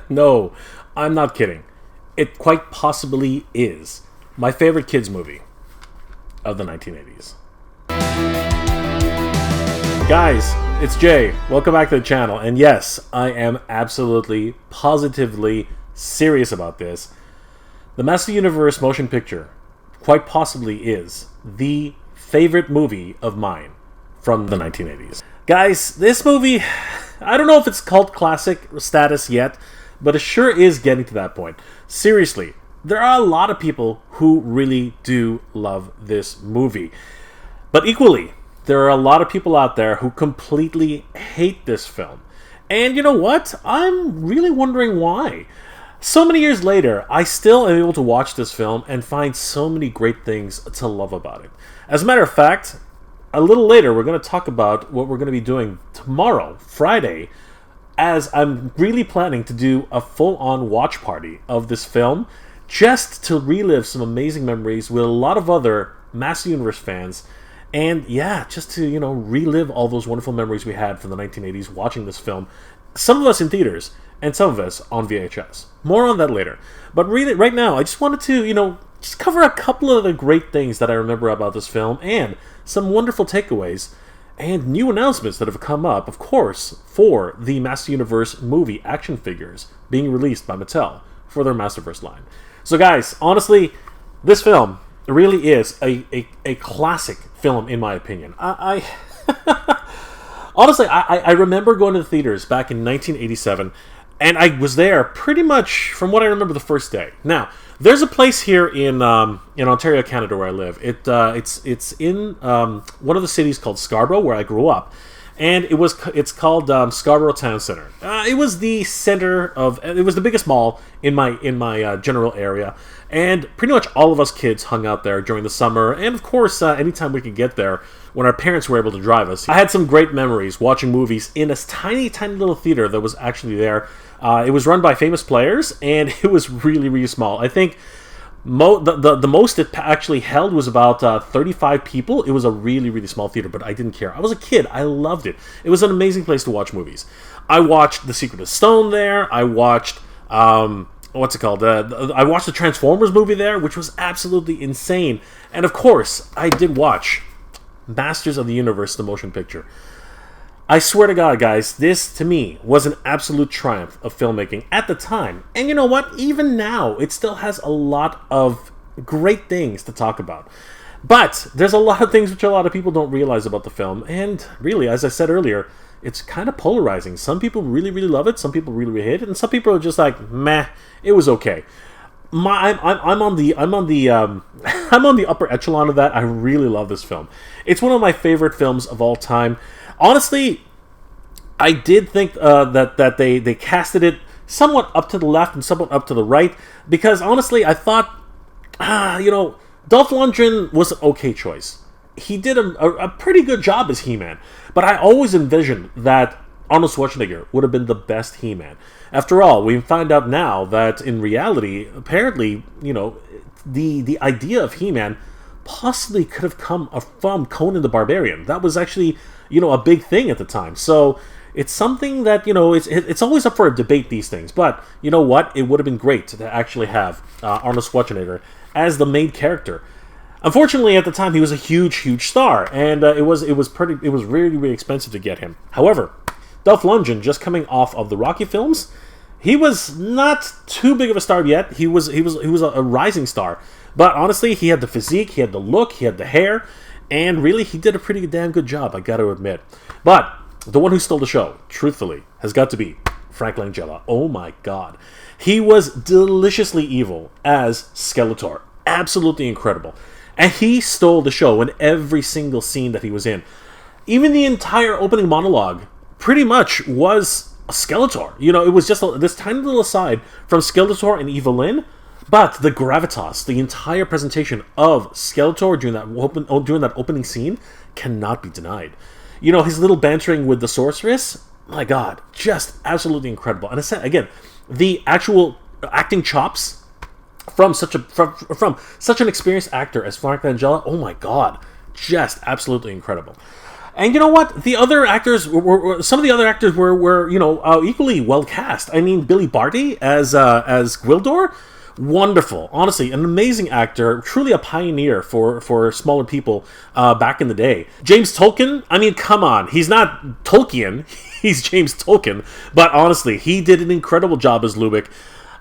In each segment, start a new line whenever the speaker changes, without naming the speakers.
No, I'm not kidding. It quite possibly is my favorite kids movie of the 1980s. Guys, it's Jay. Welcome back to the channel. And yes, I am absolutely, positively serious about this. The Master Universe motion picture quite possibly is the favorite movie of mine from the 1980s. Guys, this movie, I don't know if it's cult classic status yet, but it sure is getting to that point. Seriously, there are a lot of people who really do love this movie. But equally, there are a lot of people out there who completely hate this film. And you know what? I'm really wondering why. So many years later, I still am able to watch this film and find so many great things to love about it. As a matter of fact, a little later, we're going to talk about what we're going to be doing tomorrow, Friday, as I'm really planning to do a full-on watch party of this film, just to relive some amazing memories with a lot of other Master Universe fans, and yeah, just to, relive all those wonderful memories we had from the 1980s watching this film. Some of us in theaters, and some of us on VHS. More on that later. But really, right now, I just wanted to, just cover a couple of the great things that I remember about this film, and some wonderful takeaways, and new announcements that have come up, of course, for the Master Universe movie action figures being released by Mattel for their Masterverse line. So guys, honestly, this film really is a classic film in my opinion. Honestly, I remember going to the theaters back in 1987, and I was there pretty much from what I remember the first day. Now, there's a place here in Ontario, Canada, where I live. It's in one of the cities called Scarborough, where I grew up, and it's called Scarborough Town Center. It was the biggest mall in my general area, and pretty much all of us kids hung out there during the summer, and of course, anytime we could get there when our parents were able to drive us. I had some great memories watching movies in a tiny, tiny little theater that was actually there. It was run by famous players, and it was really, really small. I think the most it actually held was about 35 people. It was a really, really small theater, but I didn't care. I was a kid. I loved it. It was an amazing place to watch movies. I watched The Secret of Stone there. I watched, what's it called? I watched the Transformers movie there, which was absolutely insane. And of course, I did watch Masters of the Universe, the motion picture. I swear to God, guys, this, to me, was an absolute triumph of filmmaking at the time. And you know what? Even now, it still has a lot of great things to talk about. But there's a lot of things which a lot of people don't realize about the film. And really, as I said earlier, it's kind of polarizing. Some people really, really love it. Some people really, really hate it. And some people are just like, meh, it was okay. I'm on the upper echelon of that. I really love this film. It's one of my favorite films of all time. Honestly, I did think that they casted it somewhat up to the left and somewhat up to the right, because honestly, I thought, Dolph Lundgren was an okay choice. He did a pretty good job as He-Man, but I always envisioned that Arnold Schwarzenegger would have been the best He-Man. After all, we find out now that in reality, apparently, the idea of He-Man possibly could have come from Conan the Barbarian. That was actually, a big thing at the time. So it's something that, it's always up for a debate, these things. But you know what? It would have been great to actually have Arnold Schwarzenegger as the main character. Unfortunately, at the time, he was a huge, huge star, and it was really, really expensive to get him. However, Dolph Lundgren, just coming off of the Rocky films, he was not too big of a star yet. He was a rising star. But honestly, he had the physique, he had the look, he had the hair, and really, he did a pretty damn good job, I gotta admit. But the one who stole the show, truthfully, has got to be Frank Langella. Oh my God. He was deliciously evil as Skeletor. Absolutely incredible. And he stole the show in every single scene that he was in. Even the entire opening monologue pretty much was Skeletor. It was just this tiny little aside from Skeletor and Evelyn, but the gravitas, the entire presentation of Skeletor during that opening scene cannot be denied. His little bantering with the sorceress, my God, just absolutely incredible. And I said again, the actual acting chops from such an experienced actor as Frank Langella, oh my God, just absolutely incredible. And you know what? The other actors some of the other actors were equally well cast. I mean, Billy Barty as Gwildor, wonderful. Honestly, an amazing actor, truly a pioneer for smaller people back in the day. James Tolkan, I mean, come on, he's not Tolkien, he's James Tolkan, but honestly, he did an incredible job as Lubick.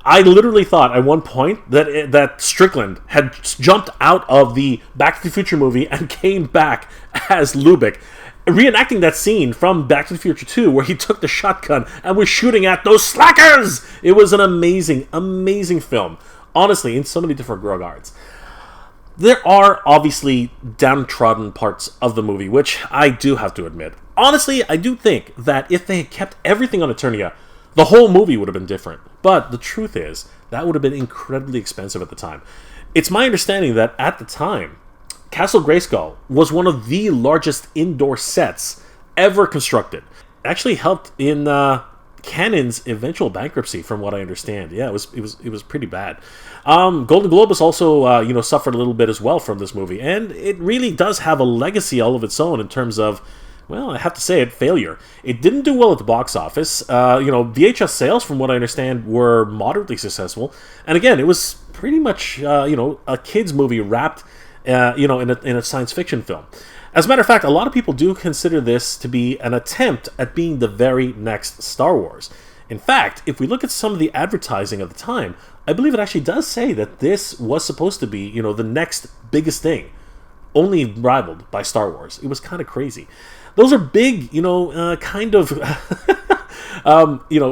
I literally thought at one point that Strickland had jumped out of the Back to the Future movie and came back as Lubick, reenacting that scene from Back to the Future 2 where he took the shotgun and was shooting at those slackers. It was an amazing, amazing film. Honestly, in so many different regards. There are obviously downtrodden parts of the movie, which I do have to admit. Honestly, I do think that if they had kept everything on Eternia, the whole movie would have been different. But the truth is, that would have been incredibly expensive at the time. It's my understanding that at the time, Castle Grayskull was one of the largest indoor sets ever constructed. It actually helped in Canon's eventual bankruptcy, from what I understand. Yeah, it was pretty bad. Golden Globus also suffered a little bit as well from this movie, and it really does have a legacy all of its own in terms of, well, I have to say it, failure. It didn't do well at the box office. VHS sales, from what I understand, were moderately successful. And again, it was pretty much, a kid's movie wrapped, in a science fiction film. As a matter of fact, a lot of people do consider this to be an attempt at being the very next Star Wars. In fact, if we look at some of the advertising of the time, I believe it actually does say that this was supposed to be, the next biggest thing, only rivaled by Star Wars. It was kind of crazy. Those are big, kind of,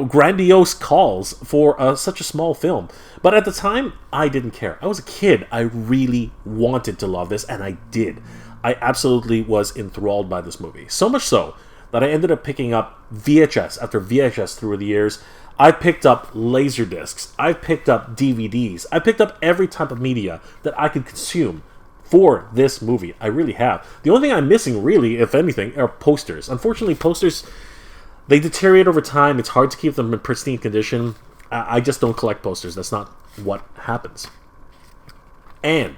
grandiose calls for such a small film. But at the time, I didn't care. I was a kid. I really wanted to love this, and I did. I absolutely was enthralled by this movie. So much so that I ended up picking up VHS after VHS through the years. I picked up Laserdiscs. I picked up DVDs. I picked up every type of media that I could consume for this movie. I really have. The only thing I'm missing, really, if anything, are posters. Unfortunately, posters, they deteriorate over time. It's hard to keep them in pristine condition. I just don't collect posters. That's not what happens. And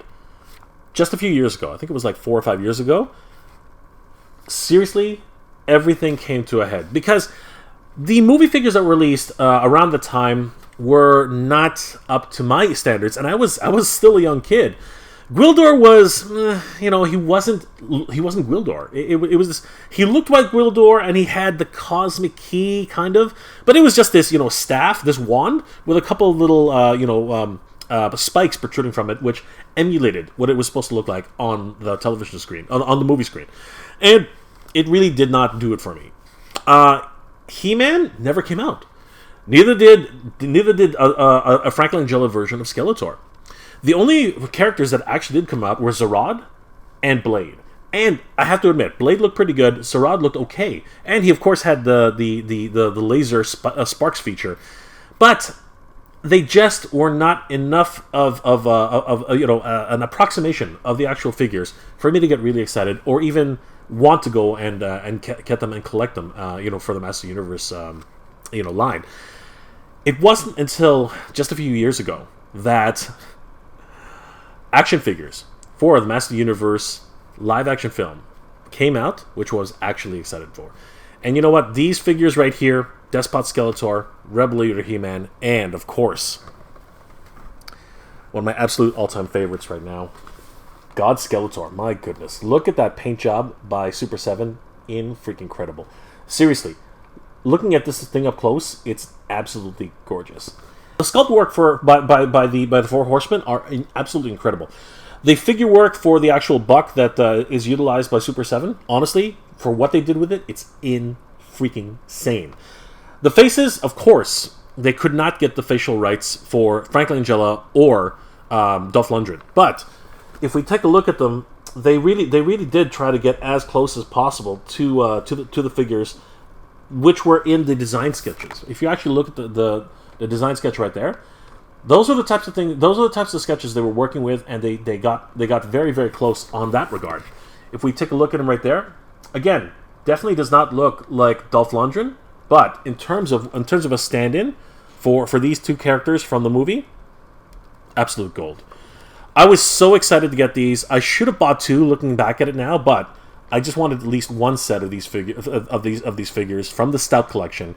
just a few years ago, I think it was like 4 or 5 years ago, seriously, everything came to a head. Because the movie figures that were released around the time were not up to my standards, and I was still a young kid. Gwildor was, he wasn't Gwildor. It was this, he looked like Gwildor, and he had the cosmic key, kind of, but it was just this, staff, this wand with a couple of little, spikes protruding from it, which emulated what it was supposed to look like on the television screen, on the movie screen, and it really did not do it for me. He-Man never came out. Neither did a Frank Langella version of Skeletor. The only characters that actually did come out were Zorad and Blade. And I have to admit, Blade looked pretty good. Zorad looked okay, and he of course had the laser sparks feature, but they just were not enough of an approximation of the actual figures for me to get really excited or even want to go and get them and collect them, for the Master Universe, line. It wasn't until just a few years ago that action figures for the Master Universe live-action film came out, which I was actually excited for. And you know what? These figures right here, Despot Skeletor, Rebel Leader He-Man, and, of course, one of my absolute all-time favorites right now, God Skeletor. My goodness. Look at that paint job by Super 7. Incredible. Seriously, looking at this thing up close, it's absolutely gorgeous. The sculpt work by the Four Horsemen are absolutely incredible. The figure work for the actual buck that is utilized by Super 7, honestly, for what they did with it, it's insane. The faces, of course, they could not get the facial rights for Frank Langella or Dolph Lundgren. But if we take a look at them, they really did try to get as close as possible to the figures, which were in the design sketches. If you actually look at the design sketch right there, those are the types of things. Those are the types of sketches they were working with, and they got very, very close on that regard. If we take a look at them right there, again, definitely does not look like Dolph Lundgren, but in terms of a stand-in for these two characters from the movie, absolute gold. I was so excited to get these. I should have bought two, looking back at it now, but I just wanted at least one set of these figures from the Stout collection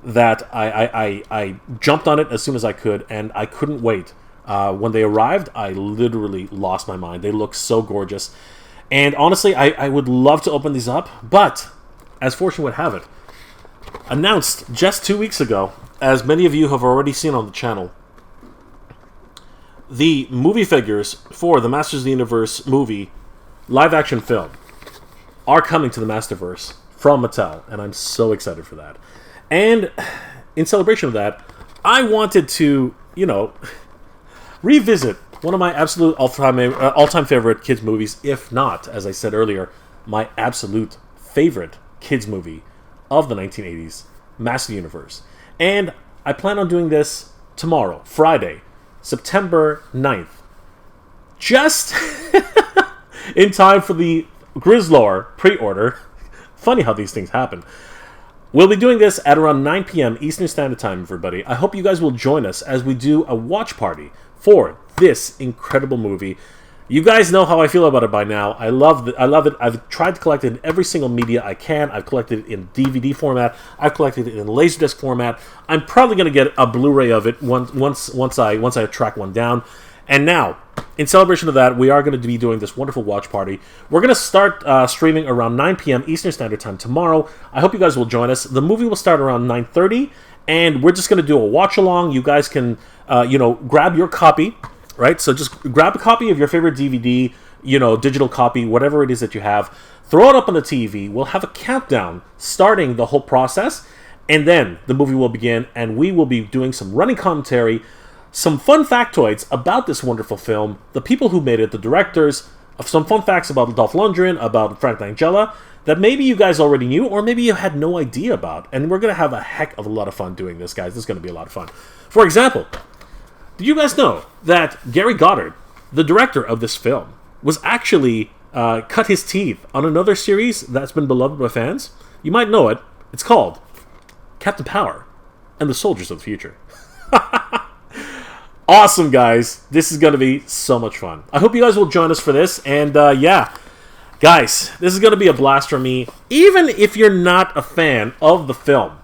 that I jumped on it as soon as I could, and I couldn't wait. When they arrived, I literally lost my mind. They look so gorgeous. And honestly, I would love to open these up, but as fortune would have it, announced just 2 weeks ago, as many of you have already seen on the channel, the movie figures for the Masters of the Universe movie live-action film are coming to the Masterverse from Mattel, and I'm so excited for that. And in celebration of that, I wanted to, you know, revisit one of my absolute all-time favorite kids movies, if not, as I said earlier, my absolute favorite kids movie of the 1980s, Masters of the Universe. And I plan on doing this tomorrow, Friday, September 9th. Just in time for the Grizzlor pre-order. Funny how these things happen. We'll be doing this at around 9 p.m. Eastern Standard Time, everybody. I hope you guys will join us as we do a watch party for this incredible movie. You guys know how I feel about it by now. I love it. I've tried to collect it in every single media I can. I've collected it in DVD format. I've collected it in Laserdisc format. I'm probably going to get a Blu-ray of it once I track one down. And now, in celebration of that, we are going to be doing this wonderful watch party. We're going to start streaming around 9 p.m. Eastern Standard Time tomorrow. I hope you guys will join us. The movie will start around 9:30, and we're just going to do a watch-along. You guys can, grab your copy, right? So just grab a copy of your favorite DVD, digital copy, whatever it is that you have. Throw it up on the TV. We'll have a countdown starting the whole process, and then the movie will begin, and we will be doing some running commentary, some fun factoids about this wonderful film, the people who made it, the directors, some fun facts about Dolph Lundgren, about Frank Langella, that maybe you guys already knew, or maybe you had no idea about. And we're going to have a heck of a lot of fun doing this, guys. This is going to be a lot of fun. For example, did you guys know that Gary Goddard, the director of this film, was actually cut his teeth on another series that's been beloved by fans? You might know it. It's called Captain Power and the Soldiers of the Future. Awesome, guys. This is going to be so much fun. I hope you guys will join us for this. And yeah, guys, this is going to be a blast for me. Even if you're not a fan of the film,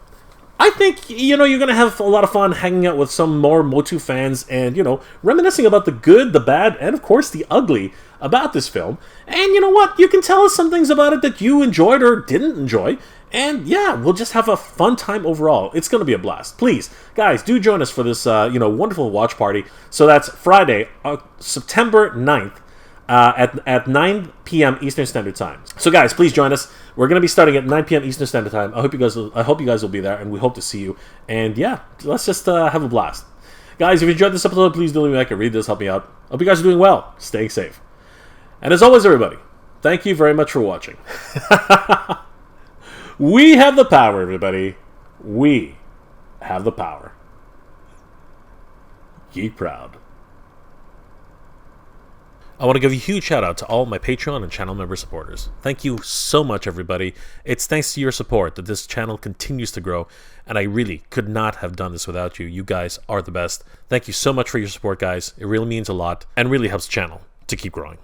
I think, you're going to have a lot of fun hanging out with some more MOTU fans and, reminiscing about the good, the bad, and of course the ugly about this film. And you know what? You can tell us some things about it that you enjoyed or didn't enjoy. And yeah, we'll just have a fun time overall. It's going to be a blast. Please, guys, do join us for this, wonderful watch party. So that's Friday, September 9th, at 9 p.m. Eastern Standard Time. So guys, please join us. We're going to be starting at 9 p.m. Eastern Standard Time. I hope you guys will be there, and we hope to see you. And yeah, let's just have a blast. Guys, if you enjoyed this episode, please do leave me a like and read this. Help me out. Hope you guys are doing well, staying safe. And as always, everybody, thank you very much for watching. We have the power, everybody. We have the power. Geek proud. I want to give a huge shout out to all my Patreon and channel member supporters. Thank you so much, everybody. It's thanks to your support that this channel continues to grow, and I really could not have done this without you. You guys are the best. Thank you so much for your support, guys. It really means a lot and really helps the channel to keep growing.